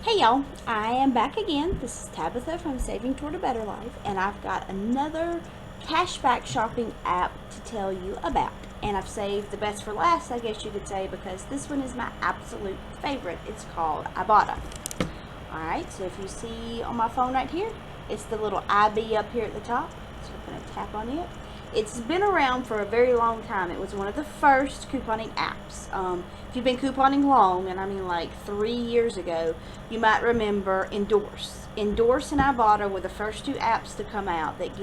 Hey y'all, I am back again. This is Tabitha from Saving Toward a Better Life, and I've got another cashback shopping app to tell you about. And I've saved the best for last, I guess you could say, because this one is my absolute favorite. It's called Ibotta. Alright, so if you see on my phone right here, it's the little IB up here at the top. So I'm going to tap on it. It's been around for a very long time. It was one of the first couponing apps. If you've been couponing long, and I mean like 3 years ago, you might remember Endorse. Endorse and Ibotta were the first two apps to come out that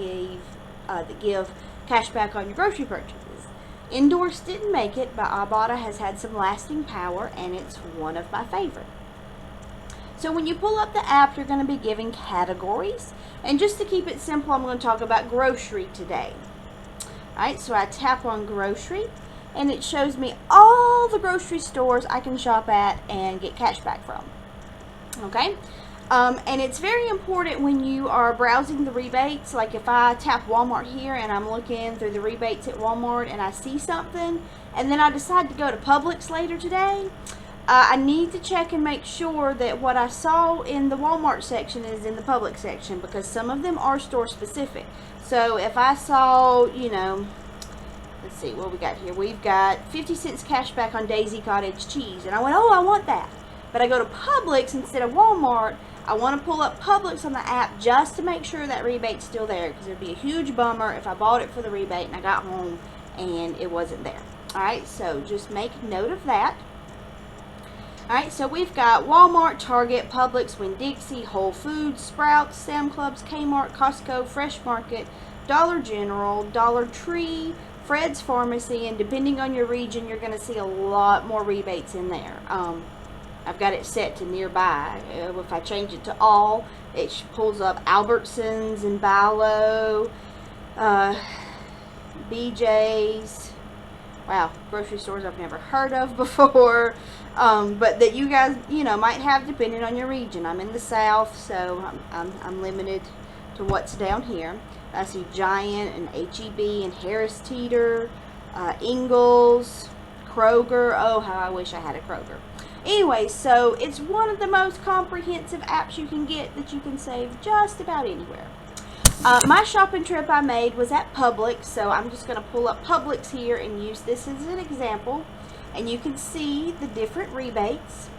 give cash back on your grocery purchases. Endorse didn't make it, but Ibotta has had some lasting power, and it's one of my favorite. So when you pull up the app, you're going to be given categories. And just to keep it simple, I'm going to talk about grocery today. Alright, so I tap on grocery, and it shows me all the grocery stores I can shop at and get cash back from. Okay? And it's very important when you are browsing the rebates. Like if I tap Walmart here and I'm looking through the rebates at Walmart and I see something, and then I decide to go to Publix later today, I need to check and make sure that what I saw in the Walmart section is in the Publix section, because some of them are store specific. So if I saw, let's see what we got here. We've got 50 cents cash back on Daisy Cottage cheese, and I went, oh, I want that. But I go to Publix instead of Walmart. I want to pull up Publix on the app just to make sure that rebate's still there, because it'd be a huge bummer if I bought it for the rebate and I got home and it wasn't there. Alright, so just make note of that. Alright, so we've got Walmart, Target, Publix, Winn-Dixie, Whole Foods, Sprouts, Sam Clubs, Kmart, Costco, Fresh Market, Dollar General, Dollar Tree, Fred's Pharmacy, and depending on your region, you're going to see a lot more rebates in there. I've got it set to nearby. If I change it to all, it pulls up Albertsons and Bilo, BJ's. Wow, grocery stores I've never heard of before, but that you guys, might have depending on your region. I'm in the South, so I'm limited to what's down here. I see Giant and H-E-B and Harris Teeter, Ingles, Kroger. Oh, how I wish I had a Kroger. Anyway, so it's one of the most comprehensive apps you can get that you can save just about anywhere. My shopping trip I made was at Publix, so I'm just going to pull up Publix here and use this as an example. And you can see the different rebates.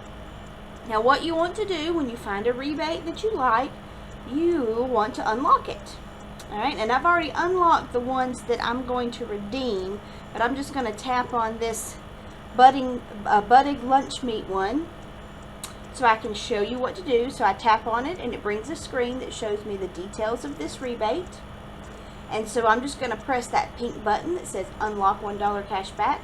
Now what you want to do when you find a rebate that you like, you want to unlock it. Alright, and I've already unlocked the ones that I'm going to redeem, but I'm just going to tap on this budding lunch meat one, so I can show you what to do. So I tap on it and it brings a screen that shows me the details of this rebate. And so I'm just going to press that pink button that says unlock $1 cash back.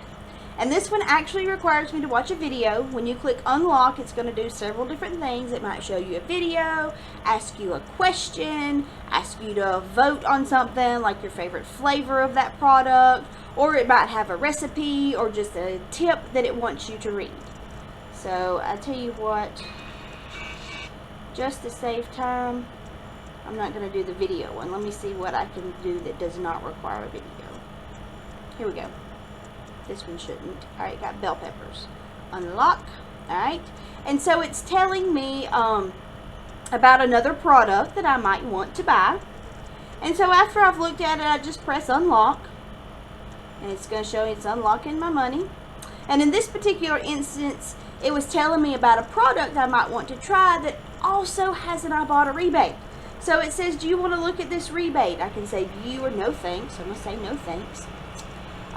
And this one actually requires me to watch a video. When you click unlock, it's going to do several different things. It might show you a video, ask you a question, ask you to vote on something like your favorite flavor of that product, or it might have a recipe or just a tip that it wants you to read. So I tell you what, just to save time, I'm not going to do the video one. Let me see what I can do that does not require a video. Here we go. This one shouldn't. Alright, got bell peppers. Unlock. Alright. And so it's telling me about another product that I might want to buy. And so after I've looked at it, I just press unlock. And it's going to show me it's unlocking my money. And in this particular instance, it was telling me about a product I might want to try that also has an Ibotta rebate. So it says, do you want to look at this rebate? I can say you or no thanks. I'm going to say no thanks.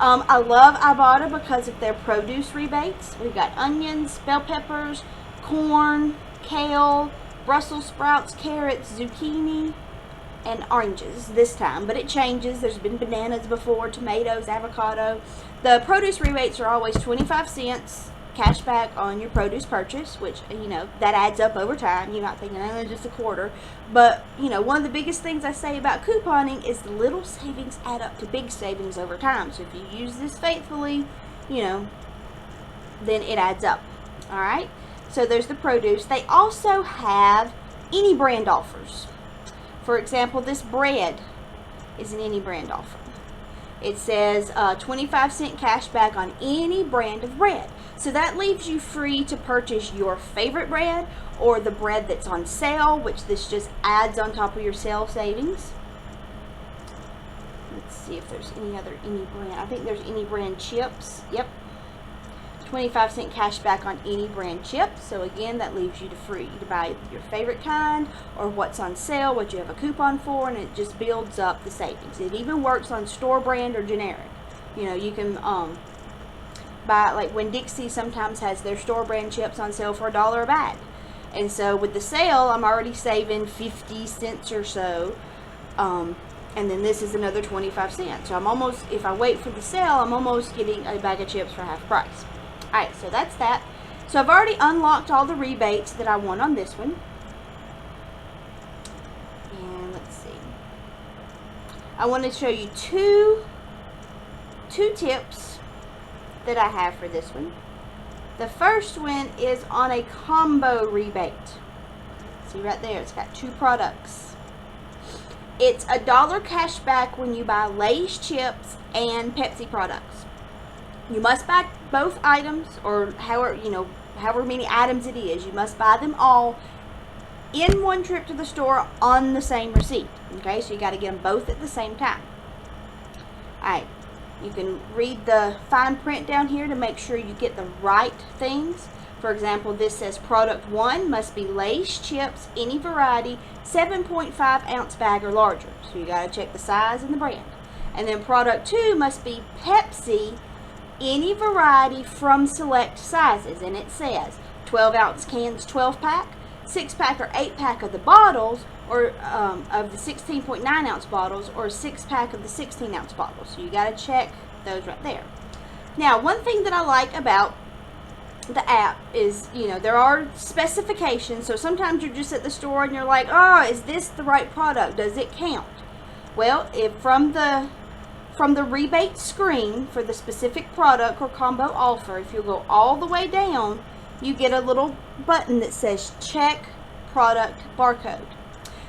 I love Ibotta because of their produce rebates. We've got onions, bell peppers, corn, kale, Brussels sprouts, carrots, zucchini, and oranges this time. But it changes. There's been bananas before, tomatoes, avocado. The produce rebates are always 25 cents cash back on your produce purchase, which, that adds up over time. You're not thinking, oh, just a quarter. But, one of the biggest things I say about couponing is the little savings add up to big savings over time. So if you use this faithfully, then it adds up. Alright? So there's the produce. They also have any brand offers. For example, this bread is an any brand offer. It says 25-cent cash back on any brand of bread. So that leaves you free to purchase your favorite bread or the bread that's on sale, which this just adds on top of your sale savings. Let's see if there's any brand. I think there's any brand chips. Yep. 25-cent cash back on any brand chips. So again, that leaves you free to buy your favorite kind or what's on sale, what you have a coupon for, and it just builds up the savings. It even works on store brand or generic. You know, you can buy, like when Dixie sometimes has their store brand chips on sale for $1 a bag. And so with the sale, I'm already saving 50 cents or so. And then this is another 25 cents. So I'm almost, if I wait for the sale, I'm almost getting a bag of chips for half price. Alright, so that's that. So I've already unlocked all the rebates that I want on this one. And let's see. I want to show you two tips that I have for this one. The first one is on a combo rebate. See right there, it's got 2 products. It's $1 cash back when you buy Lay's chips and Pepsi products. You must buy both items, or however many items it is. You must buy them all in one trip to the store on the same receipt. Okay, so you got to get them both at the same time. Alright, you can read the fine print down here to make sure you get the right things. For example, this says product 1 must be Lay's chips, any variety, 7.5 ounce bag or larger. So you got to check the size and the brand. And then product 2 must be Pepsi, any variety from select sizes. And it says 12 ounce cans 12 pack, 6 pack or 8 pack of the bottles, or of the 16.9 ounce bottles, or 6 pack of the 16 ounce bottles. So you got to check those right there. Now, one thing that I like about the app is, there are specifications. So sometimes you're just at the store and you're like, oh, is this the right product? Does it count? Well, if from the rebate screen for the specific product or combo offer, if you go all the way down, you get a little button that says check product barcode.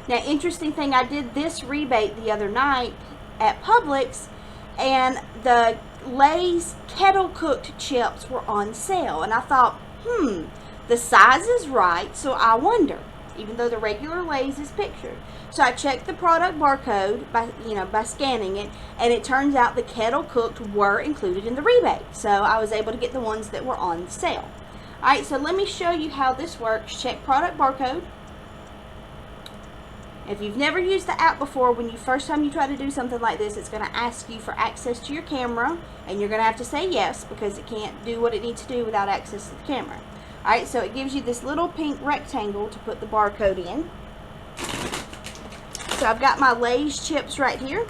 Now, interesting thing, I did this rebate the other night at Publix, and the Lay's kettle cooked chips were on sale, and I thought, the size is right, so I wonder, even though the regular Lay's is pictured. So I checked the product barcode by scanning it, and it turns out the kettle cooked were included in the rebate. So I was able to get the ones that were on sale. Alright, so let me show you how this works. Check product barcode. If you've never used the app before, when first time you try to do something like this, it's going to ask you for access to your camera, and you're going to have to say yes, because it can't do what it needs to do without access to the camera. Alright, so it gives you this little pink rectangle to put the barcode in. So I've got my Lay's chips right here,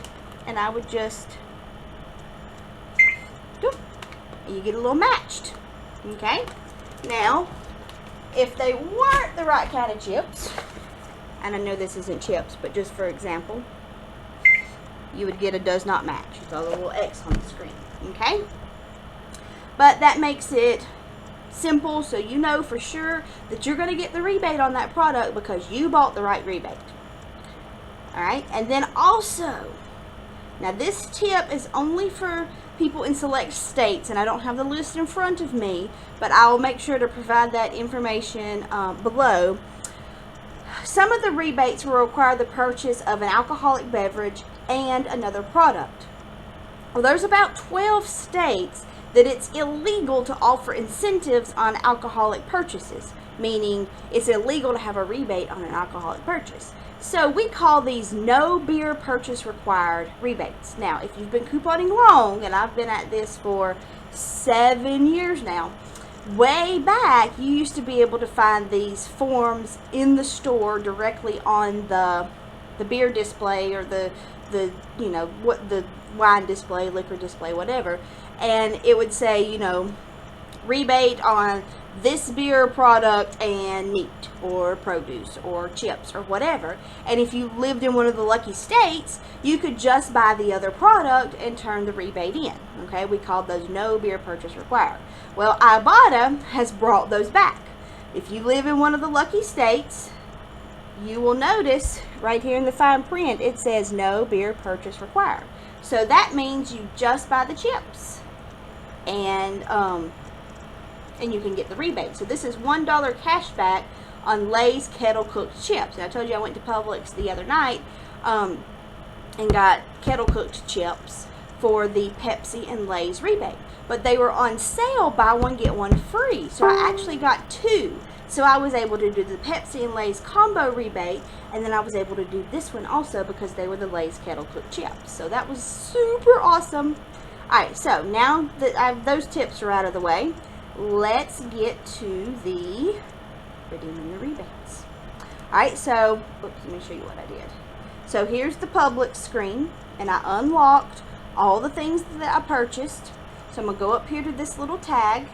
and I would just, and you get a little matched. Okay? Now, if they weren't the right kind of chips, and I know this isn't chips, but just for example, you would get a does not match. It's a little X on the screen. Okay? But that makes it simple, so you know for sure that you're going to get the rebate on that product because you bought the right rebate. Alright, and then also, now this tip is only for people in select states, and I don't have the list in front of me, but I'll make sure to provide that information below. Some of the rebates will require the purchase of an alcoholic beverage and another product. Well, there's about 12 states that it's illegal to offer incentives on alcoholic purchases, meaning it's illegal to have a rebate on an alcoholic purchase. So we call these no beer purchase required rebates. Now, if you've been couponing long, and I've been at this for 7 years now, way back you used to be able to find these forms in the store directly on the beer display, or the wine display, liquor display, whatever, and it would say, rebate on this beer product and meat or produce or chips or whatever. And if you lived in one of the lucky states, you could just buy the other product and turn the rebate in. Okay, we called those no beer purchase required. Well, Ibotta has brought those back. If you live in one of the lucky states, you will notice right here in the fine print it says no beer purchase required. So that means you just buy the chips, and you can get the rebate. So this is $1 cash back on Lay's kettle cooked chips. And I told you I went to Publix the other night and got kettle cooked chips for the Pepsi and Lay's rebate. But they were on sale, buy one get one free. So I actually got 2. So I was able to do the Pepsi and Lay's combo rebate, and then I was able to do this one also because they were the Lay's kettle cooked chips. So that was super awesome. Alright, so now that those tips are out of the way, let's get to the redeeming the rebates. Alright, so, oops, let me show you what I did. So here's the Publix screen, and I unlocked all the things that I purchased. So I'm going to go up here to this little tag,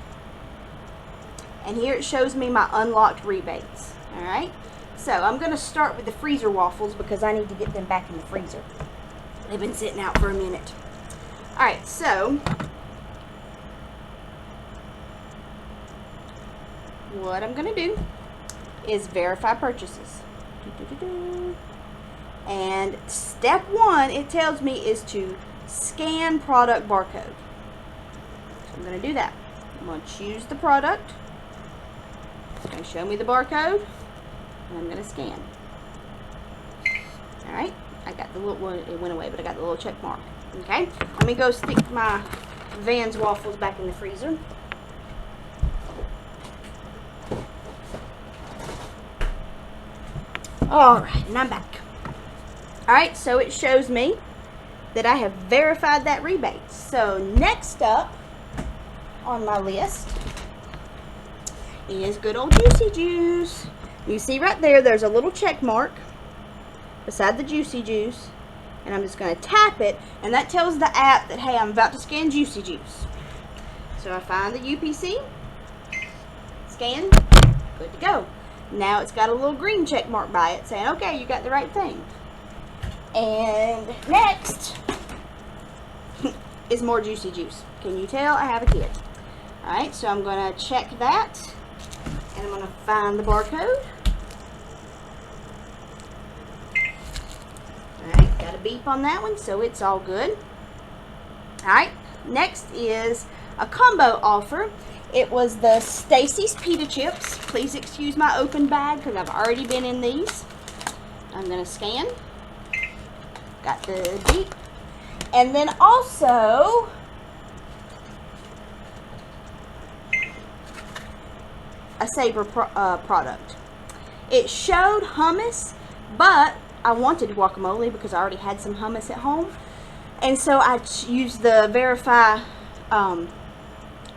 and here it shows me my unlocked rebates. Alright, so I'm going to start with the freezer waffles because I need to get them back in the freezer. They've been sitting out for a minute. Alright, so what I'm going to do is verify purchases. And step 1, it tells me, is to scan product barcode. So I'm going to do that. I'm going to choose the product. It's going to show me the barcode, and I'm going to scan. Alright, I got the little one, it went away, but I got the little check mark. Okay, let me go stick my Vans waffles back in the freezer. Alright, and I'm back. Alright, so it shows me that I have verified that rebate. So next up on my list is good old Juicy Juice. You see right there, there's a little check mark beside the Juicy Juice. And I'm just going to tap it, and that tells the app that, hey, I'm about to scan Juicy Juice. So I find the UPC, scan, good to go. Now it's got a little green check mark by it saying, okay, you got the right thing. And next is more Juicy Juice. Can you tell I have a kid? Alright, so I'm going to check that, and I'm going to find the barcode. Alright, got a beep on that one, so it's all good. Alright, next is a combo offer. It was the Stacy's Pita chips. Please excuse my open bag because I've already been in these. I'm going to scan. Got the beep. And then also a Sabre product. It showed hummus, but I wanted guacamole because I already had some hummus at home, and so I used the verify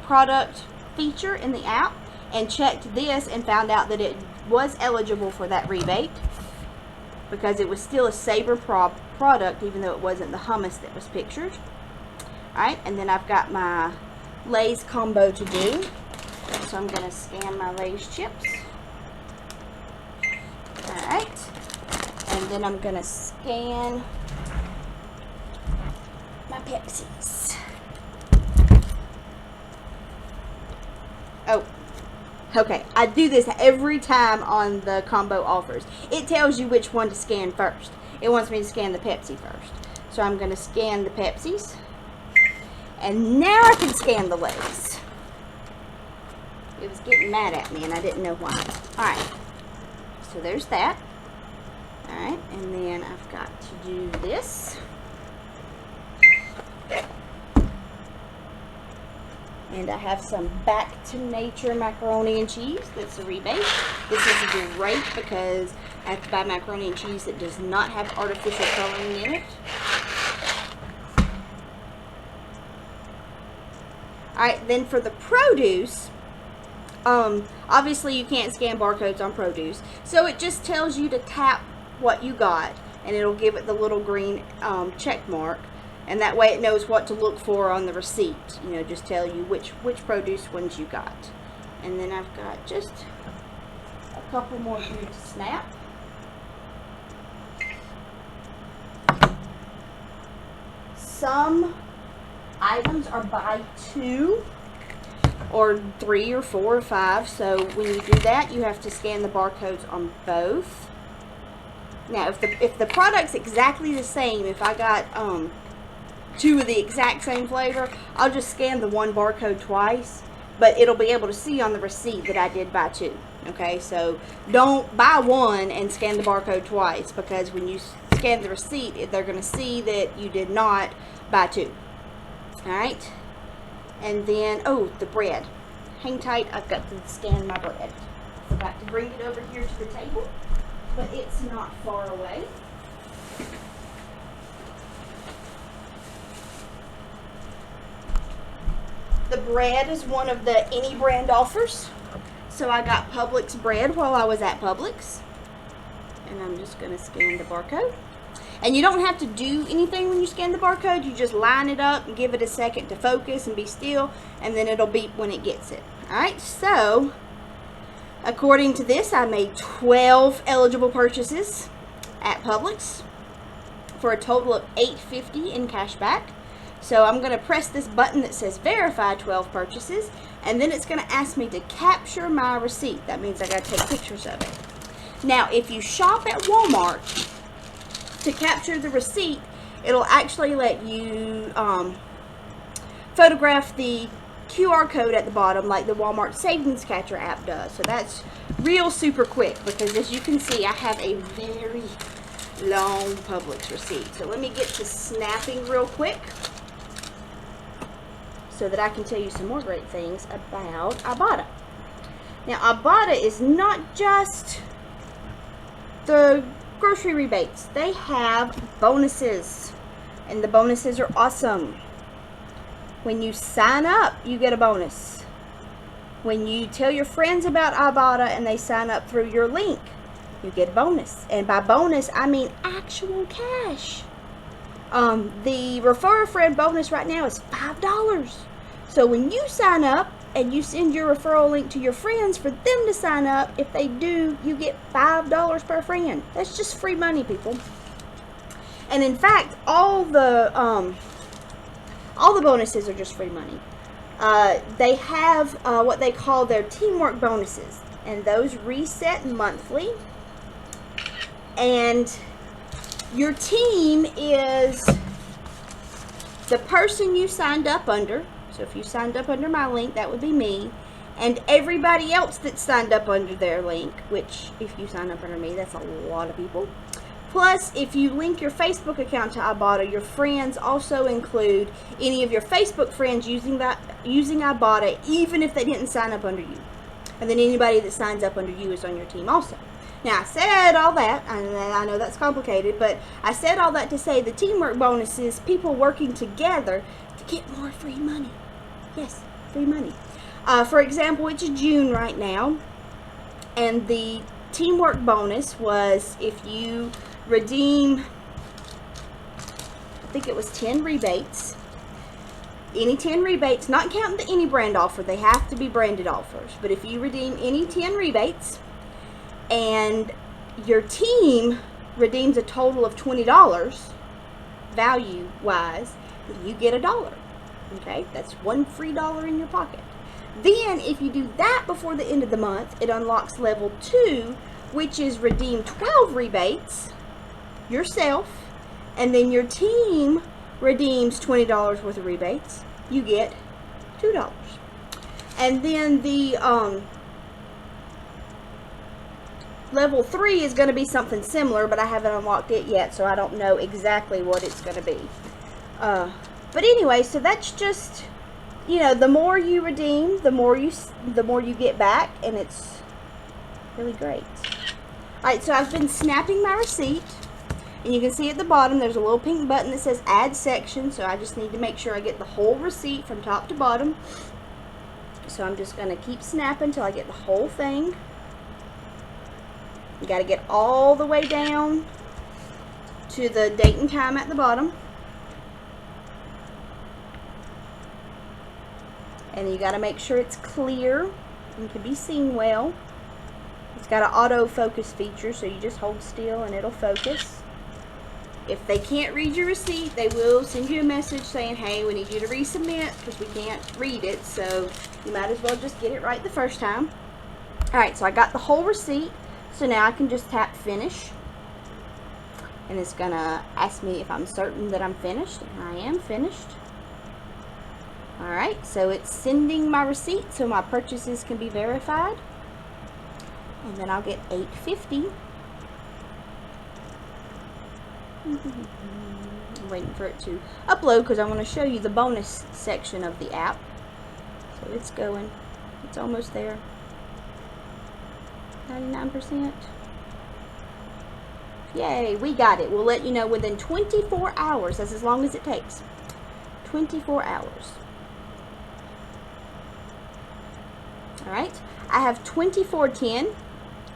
product feature in the app and checked this and found out that it was eligible for that rebate because it was still a Sabre product even though it wasn't the hummus that was pictured. Alright, and then I've got my Lay's combo to do, so I'm going to scan my Lay's chips. Alright. And then I'm going to scan my Pepsis. Oh, okay. I do this every time on the combo offers. It tells you which one to scan first. It wants me to scan the Pepsi first. So I'm going to scan the Pepsis. And now I can scan the Lay's. It was getting mad at me and I didn't know why. Alright. So there's that. Alright, and then I've got to do this. And I have some Back to Nature macaroni and cheese. That's a rebate. This is great because I have to buy macaroni and cheese that does not have artificial coloring in it. Alright, then for the produce, obviously you can't scan barcodes on produce, so it just tells you to tap what you got, and it'll give it the little green check mark, and that way it knows what to look for on the receipt. You know, just tell you which produce ones you got. And then I've got just a couple more here to snap. Some items are buy 2 or 3 or 4 or 5, so when you do that you have to scan the barcodes on both. Now if the product's exactly the same, if I got two of the exact same flavor, I'll just scan the one barcode twice, but it'll be able to see on the receipt that I did buy two. Okay, so don't buy one and scan the barcode twice, because when you scan the receipt, they're going to see that you did not buy two. Alright, and then, oh, the bread. Hang tight, I've got to scan my bread. Forgot to bring it over here to the table, but it's not far away. The bread is one of the any brand offers. So I got Publix bread while I was at Publix. And I'm just going to scan the barcode. And you don't have to do anything when you scan the barcode. You just line it up and give it a second to focus and be still. And then it'll beep when it gets it. Alright, so according to this, I made 12 eligible purchases at Publix for a total of $8.50 in cash back. So I'm going to press this button that says verify 12 purchases, and then it's going to ask me to capture my receipt. That means I got to take pictures of it. Now, if you shop at Walmart, to capture the receipt, it'll actually let you photograph the QR code at the bottom like the Walmart Savings Catcher app does. So that's real super quick, because as you can see, I have a very long Publix receipt. So let me get to snapping real quick, so that I can tell you some more great things about Ibotta. Now, Ibotta is not just the grocery rebates. They have bonuses, and the bonuses are awesome. When you sign up, you get a bonus. When you tell your friends about Ibotta and they sign up through your link, you get a bonus. And by bonus, I mean actual cash. The refer a friend bonus right now is $5. So when you sign up and you send your referral link to your friends for them to sign up, if they do, you get $5 per friend. That's just free money, people. And in fact, all the bonuses are just free money. They have what they call their teamwork bonuses, and those reset monthly. And your team is the person you signed up under. So if you signed up under my link, that would be me. And everybody else that signed up under their link, which if you sign up under me, that's a lot of people. Plus, if you link your Facebook account to Ibotta, your friends also include any of your Facebook friends using Ibotta, even if they didn't sign up under you. And then anybody that signs up under you is on your team also. Now, I said all that, and I know that's complicated, but I said all that to say the teamwork bonus is people working together to get more free money. Yes, free money. For example, it's June right now, and the teamwork bonus was if you redeem, I think it was 10 rebates. Any 10 rebates, not counting the any brand offer, they have to be branded offers. But if you redeem any 10 rebates and your team redeems a total of $20 value-wise, then you get $1. Okay, that's one free dollar in your pocket. Then, if you do that before the end of the month, it unlocks level 2, which is redeem 12 rebates yourself, and then your team redeems $20 worth of rebates. You get $2. And then the level 3 is going to be something similar, but I haven't unlocked it yet, so I don't know exactly what it's going to be. But anyway, so that's just, you know, the more you redeem, the more you get back, and it's really great. Alright, so I've been snapping my receipt, and you can see at the bottom there's a little pink button that says add section, so I just need to make sure I get the whole receipt from top to bottom. So I'm just going to keep snapping until I get the whole thing. You got to get all the way down to the date and time at the bottom. And you got to make sure it's clear and can be seen well. It's got an autofocus feature, so you just hold still and it'll focus. If they can't read your receipt, they will send you a message saying, hey, we need you to resubmit because we can't read it, so you might as well just get it right the first time. Alright, so I got the whole receipt, so now I can just tap finish. and it's gonna ask me if I'm certain that I'm finished, and I am finished. Alright, so it's sending my receipt so my purchases can be verified, and then I'll get $8.50. I'm waiting for it to upload because I want to show you the bonus section of the app. So it's going. It's almost there. 99%. Yay, we got it. We'll let you know within 24 hours. That's as long as it takes. 24 hours. Alright. I have $24.10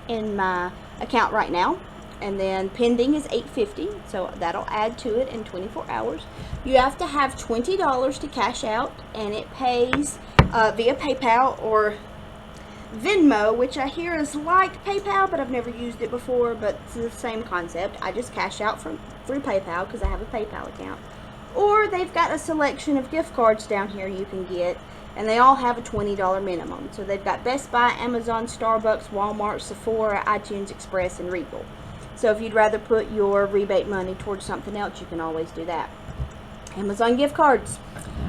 in my account right now. And then pending is $8.50, so that'll add to it in 24 hours. You have to have $20 to cash out, and it pays via PayPal or Venmo, which I hear is like PayPal, but I've never used it before, but it's the same concept. I just cash out through PayPal because I have a PayPal account. Or they've got a selection of gift cards down here you can get, and they all have a $20 minimum. So they've got Best Buy, Amazon, Starbucks, Walmart, Sephora, iTunes Express, and Regal. So if you'd rather put your rebate money towards something else, you can always do that. Amazon gift cards.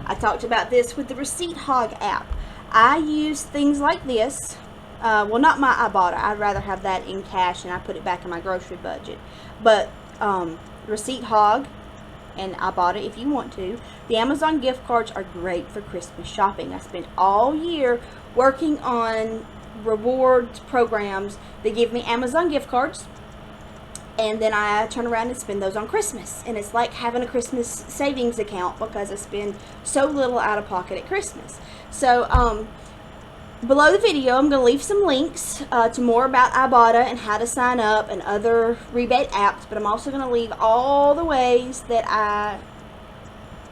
I talked about this with the Receipt Hog app. I use things like this. Well, not my Ibotta. I'd rather have that in cash and I put it back in my grocery budget. But Receipt Hog and Ibotta, if you want to. The Amazon gift cards are great for Christmas shopping. I spent all year working on rewards programs that give me Amazon gift cards. And then I turn around and spend those on Christmas. And it's like having a Christmas savings account because I spend so little out of pocket at Christmas. So, below the video, I'm going to leave some links to more about Ibotta and how to sign up and other rebate apps. But I'm also going to leave all the ways that I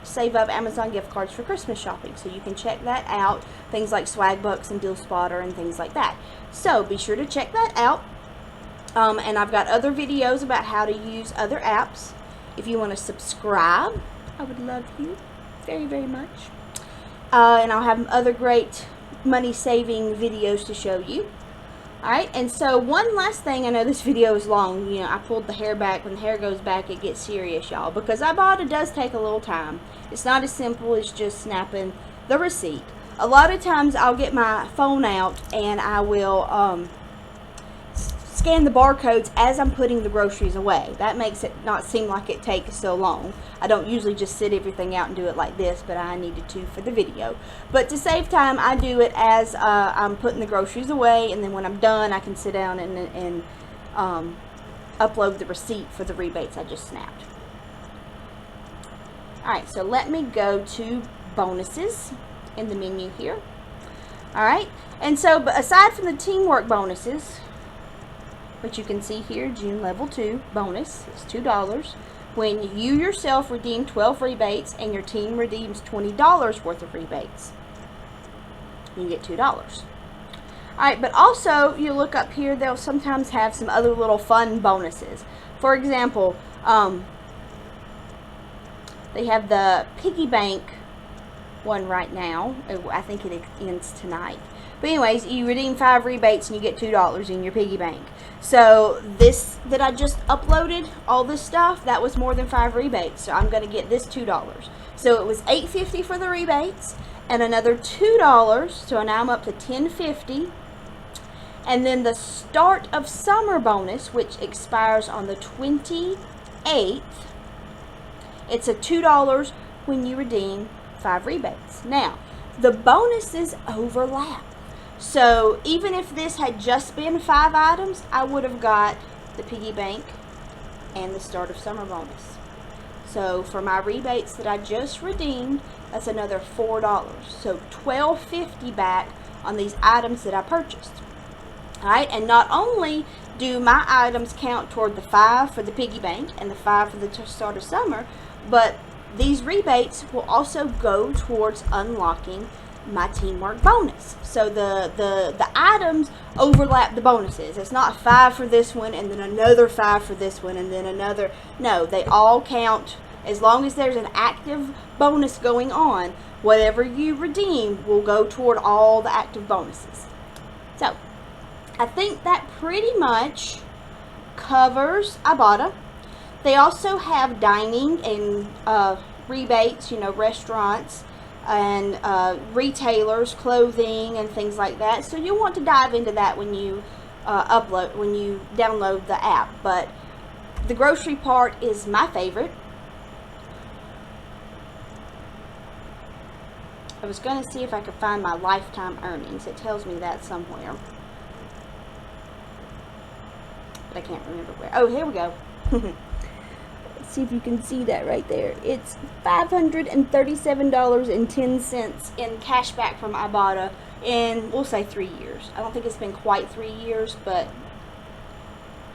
save up Amazon gift cards for Christmas shopping. So you can check that out. Things like Swag Bucks and Deal Spotter and things like that. So be sure to check that out. And I've got other videos about how to use other apps. If you want to subscribe, I would love you very, very much. And I'll have other great money saving videos to show you. Alright, and so one last thing. I know this video is long. You know, I pulled the hair back. When the hair goes back, it gets serious, y'all. Because Ibotta does take a little time. It's not as simple as just snapping the receipt. A lot of times I'll get my phone out and I will scan the barcodes as I'm putting the groceries away. That makes it not seem like it takes so long. I don't usually just sit everything out and do it like this, but I needed to for the video. But to save time, I do it as I'm putting the groceries away, and then when I'm done, I can sit down and upload the receipt for the rebates I just snapped. Alright, so let me go to bonuses in the menu here. Alright, and so aside from the teamwork bonuses, which you can see here, June level 2 bonus is $2. When you yourself redeem 12 rebates and your team redeems $20 worth of rebates, you get $2. Alright, but also you look up here, they'll sometimes have some other little fun bonuses. For example, they have the piggy bank one right now. I think it ends tonight. But anyways, you redeem 5 rebates and you get $2 in your piggy bank. So this that I just uploaded, all this stuff, that was more than 5 rebates. So I'm going to get this $2. So it was $8.50 for the rebates and another $2. So now I'm up to $10.50. And then the start of summer bonus, which expires on the 28th, it's a $2 when you redeem 5 rebates. Now, the bonuses overlap. So even if this had just been 5 items, I would have got the piggy bank and the start of summer bonus. So for my rebates that I just redeemed, that's another $4. So $12.50 back on these items that I purchased. Alright, and not only do my items count toward the 5 for the piggy bank and the 5 for the start of summer, but these rebates will also go towards unlocking my teamwork bonus. So the items overlap the bonuses. It's not 5 for this one and then another 5 for this one and then another. No, they all count. As long as there's an active bonus going on, whatever you redeem will go toward all the active bonuses. So I think that pretty much covers Ibotta. They also have dining and rebates, you know, restaurants and retailers, clothing and things like that. So you'll want to dive into that when you download the app. But the grocery part is my favorite. I was going to see if I could find my lifetime earnings. It tells me that somewhere, but I can't remember where. Oh, here we go. Let's see if you can see that right there. It's $537.10 in cash back from Ibotta in, we'll say, 3 years. I don't think it's been quite 3 years, but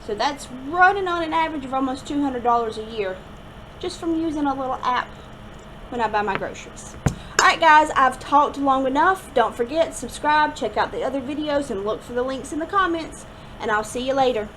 so that's running on an average of almost $200 a year just from using a little app when I buy my groceries. Alright guys, I've talked long enough. Don't forget, subscribe, check out the other videos, and look for the links in the comments. And I'll see you later.